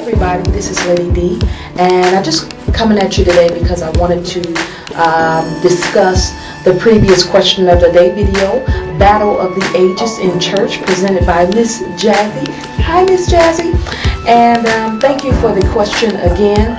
everybody, this is Lady D, and I'm just coming at you today because I wanted to discuss the previous question of the day video, Battle of the Ages in Church, presented by Miss Jazzy. Hi, Miss Jazzy, and thank you for the question again.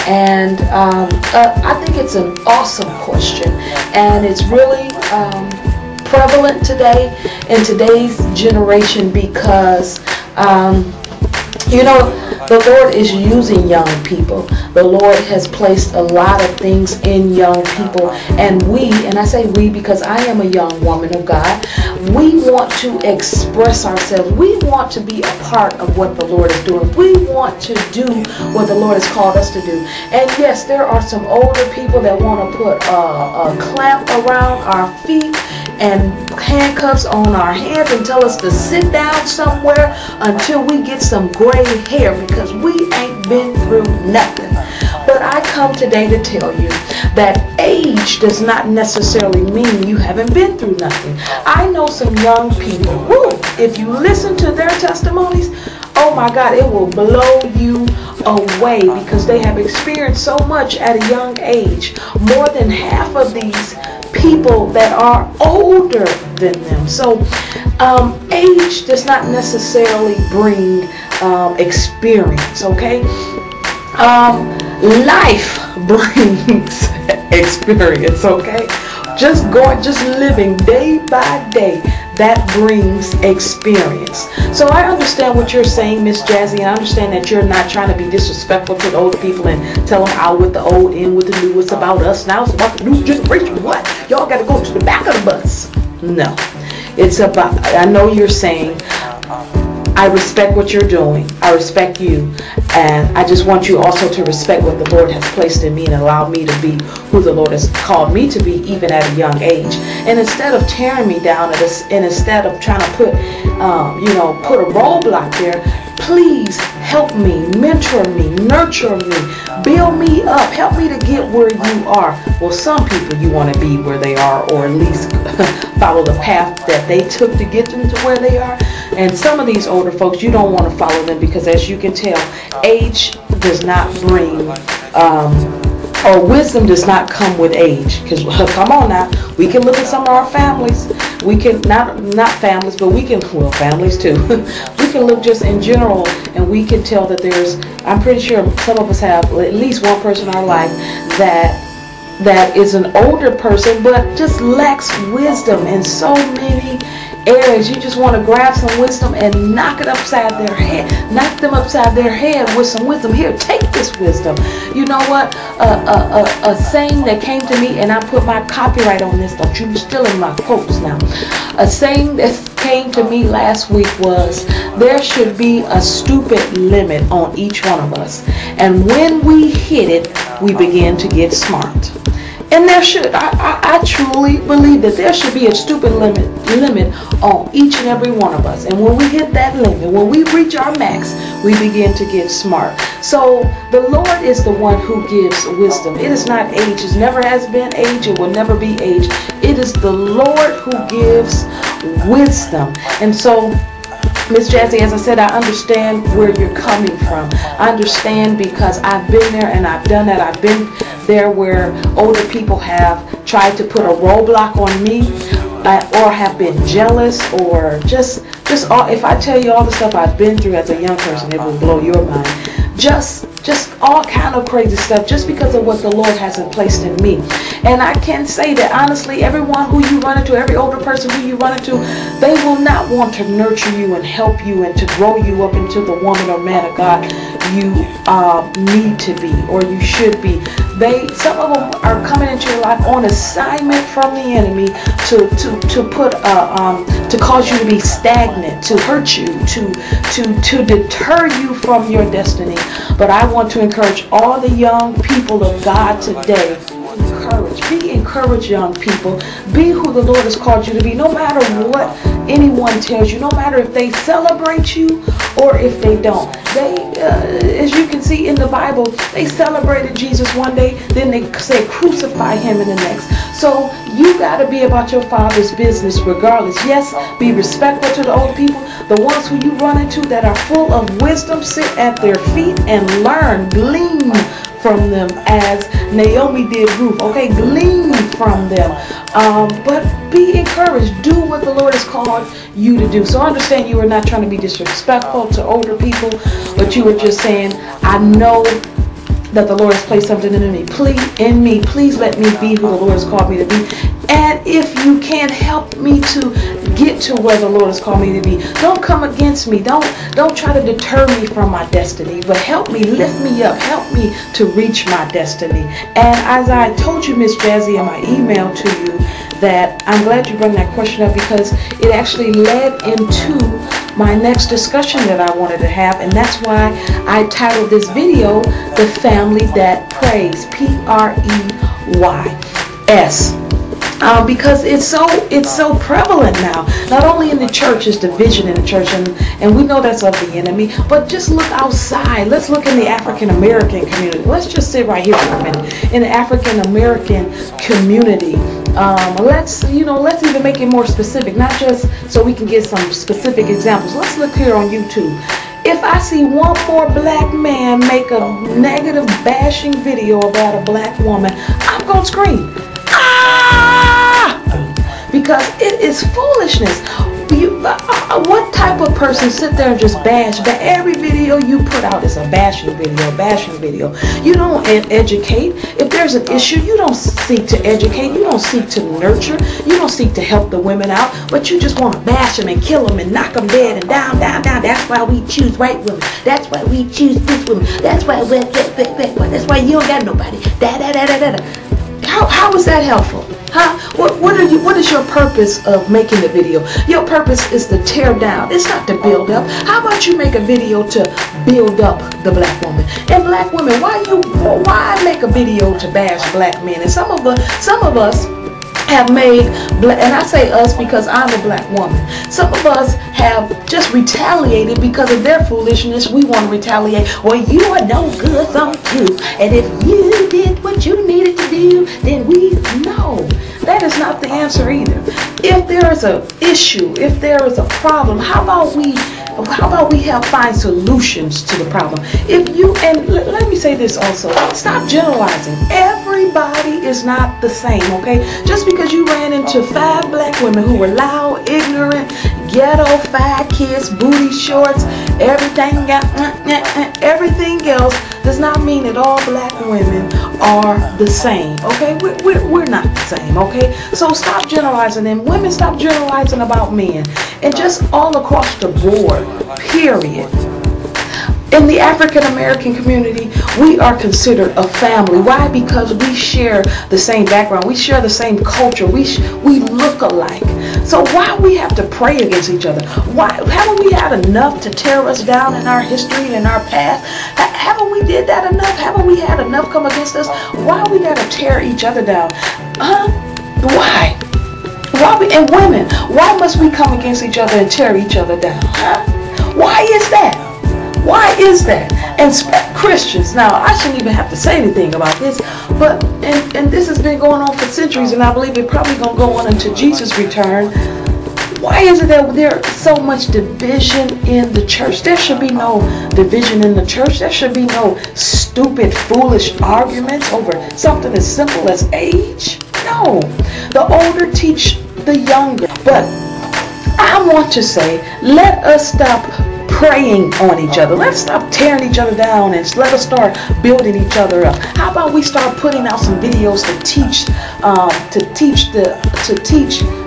And I think it's an awesome question, and it's really prevalent today in today's generation because you know, the Lord is using young people. The Lord has placed a lot of things in young people, and I say we because I am a young woman of God, we want to express ourselves. We want to be a part of what the Lord is doing. We want to do what the Lord has called us to do. And yes, there are some older people that want to put a clamp around our feet and handcuffs on our hands and tell us to sit down somewhere until we get some gray hair because we ain't been through nothing. But I come today to tell you that age does not necessarily mean you haven't been through nothing. I know some young people, if you listen to their testimonies, oh my God, it will blow you away because they have experienced so much at a young age. More than half of these people that are older than them. So age does not necessarily bring experience, okay? Life brings experience, okay? Just living day by day, that brings experience. So I understand what you're saying, Miss Jazzy, and I understand that you're not trying to be disrespectful to the older people and tell them out with the old, in with the new. It's about us now. It's about the new generation. What? Y'all got to go to the back of the bus. No. It's about, I know you're saying, I respect what you're doing. I respect you. And I just want you also to respect what the Lord has placed in me and allow me to be who the Lord has called me to be, even at a young age. And instead of tearing me down and instead of trying to put, put a roadblock there, please help me, mentor me, nurture me, build me up, help me to get where you are. Well, some people you want to be where they are, or at least follow the path that they took to get them to where they are. And some of these older folks, you don't want to follow them because, as you can tell, age does not bring, or wisdom does not come with age. Because come on now, we can look at some of our families. We can not families, but we can, well, families too. We can look just in general, and we can tell that there's, I'm pretty sure some of us have at least one person in our life that is an older person, but just lacks wisdom in so many areas. You just want to grab some wisdom and knock it upside their head, knock them upside their head with some wisdom. Here, take this wisdom. You know what? A saying that came to me, and I put my copyright on this. Don't you be stealing my quotes now. A saying that came to me last week was, there should be a stupid limit on each one of us, and when we hit it, we begin to get smart. And there should, I truly believe that there should be a stupid limit on each and every one of us. And when we hit that limit, when we reach our max, we begin to get smart. So the Lord is the one who gives wisdom. It is not age. It never has been age. It will never be age. It is the Lord who gives wisdom. And so, Miss Jazzy, as I said, I understand where you're coming from. I understand because I've been there and I've done that. I've been there where older people have tried to put a roadblock on me, or have been jealous, or just all, if I tell you all the stuff I've been through as a young person, it will blow your mind. Just all kind of crazy stuff, just because of what the Lord hasn't placed in me. And I can say that honestly, everyone who you run into, every older person who you run into, they will not want to nurture you and help you and to grow you up into the woman or man of God you need to be, or you should be. Some of them are coming into your life on assignment from the enemy to cause you to be stagnant, to hurt you, to deter you from your destiny. But I want to encourage all the young people of God today. Be encouraged, young people. Be who the Lord has called you to be, no matter what anyone tells you, no matter if they celebrate you or if they don't. As you can see in the Bible, they celebrated Jesus one day, then they say crucify him in the next. So you got to be about your Father's business regardless. Yes, be respectful to the old people. The ones who you run into that are full of wisdom, sit at their feet and learn, glean from them, as Naomi did Ruth. Okay, glean from them. But be encouraged. Do what the Lord has called you to do. So I understand you were not trying to be disrespectful to older people, but you were just saying, I know that the Lord has placed something in me. Please let me be who the Lord has called me to be. And if you can't help me to get to where the Lord has called me to be, don't come against me. Don't try to deter me from my destiny, but help me, lift me up, help me to reach my destiny. And as I told you, Miss Jazzy, in my email to you, that I'm glad you brought that question up, because it actually led into my next discussion that I wanted to have, and that's why I titled this video, The Family That Prays, P-R-E-Y-S. Because it's so prevalent now. Not only in the church is division in the church, and we know that's of the enemy, but just look outside. Let's look in the African American community. Let's just sit right here for a minute. In the African American community, let's even make it more specific, not just so we can get some specific examples. Let's look here on YouTube. If I see one more black man make a negative bashing video about a black woman, I'm gonna scream. Because it is foolishness. What type of person sit there and just bash? But every video you put out is a bashing video. You don't educate. If there's an issue, you don't seek to educate. You don't seek to nurture. You don't seek to help the women out. But you just want to bash them and kill them and knock them dead and down. That's why we choose white women. That's why we choose this woman. That's why that's why you don't got nobody. How is that helpful? Huh? What is your purpose of making the video? Your purpose is to tear down. It's not to build up. How about you make a video to build up the black woman? And black women, why make a video to bash black men? And some of us have made, and I say us because I'm a black woman, some of us have just retaliated because of their foolishness. We want to retaliate. Well, you are no good, some too. And if you did what you needed to do, then we know. That is not the answer either. If there is an issue, if there is a problem, how about we help find solutions to the problem? And let me say this also, stop generalizing. Everybody is not the same, okay? Just because you ran into 5 black women who were loud, ignorant, ghetto, 5 kids, booty shorts, everything else, does not mean that all black women are the same, okay? We're not the same, okay? So stop generalizing, and women, stop generalizing about men. And just all across the board, period. In the African American community, we are considered a family. Why? Because we share the same background. We share the same culture. We look alike. So why we have to pray against each other? Why haven't we had enough to tear us down in our history and our past? Haven't we did that enough? Haven't we had enough come against us? Why we got to tear each other down? Why? And women, why must we come against each other and tear each other down? Why is that? Why is that? And Christians, now I shouldn't even have to say anything about this, but and this has been going on for centuries, and I believe it's probably going to go on until Jesus' return. Why is it that there's so much division in the church? There should be no division in the church. There should be no stupid, foolish arguments over something as simple as age. No. The older teach the younger. But I want to say, let us stop preying on each other. Let's stop tearing each other down and let us start building each other up. How about we start putting out some videos to teach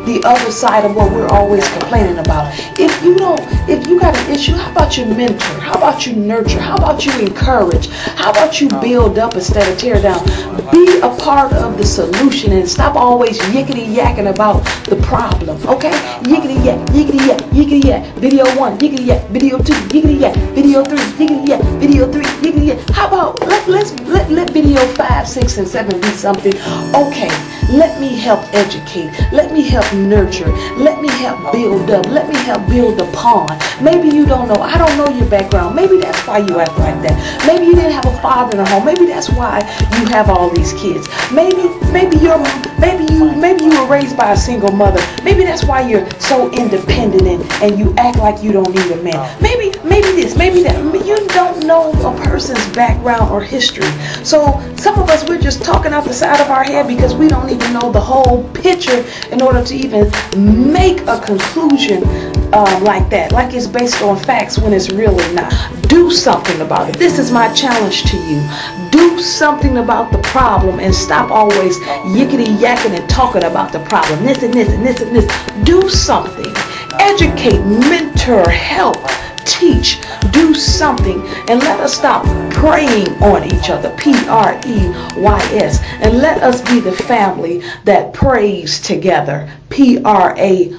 the other side of what we're always complaining about. If you got an issue, how about you mentor? How about you nurture? How about you encourage? How about you build up instead of tear down? Be a part of the solution and stop always yickety yakking about the problem. Okay? Yickety yak, yickety yak, yickety yak. Video 1, yickety yak. Video 2, yickety yak. Video 3, yickety yak. Video 3, yickety yak. How about let video 5, 6, and 7 be something. Okay, let me help educate. Let me help nurture. Let me help build up. Let me help build upon. Maybe you don't know. I don't know your background. Maybe that's why you act like that. Maybe you didn't have a father in the home. Maybe that's why you have all these kids. Maybe you were raised by a single mother. Maybe that's why you're so independent and you act like you don't need a man. Maybe this, maybe that. You don't know a person's background or history. So some of us, we're just talking out the side of our head because we don't even know the whole picture in order to even make a conclusion like that, like it's based on facts when it's really not. Do something about it. This is my challenge to you. Do something about the problem and stop always yickety yakking and talking about the problem. This and this and this and this. Do something. Educate, mentor, help, teach, do something, and let us stop preying on each other, PREYS, and let us be the family that prays together, PRAYS.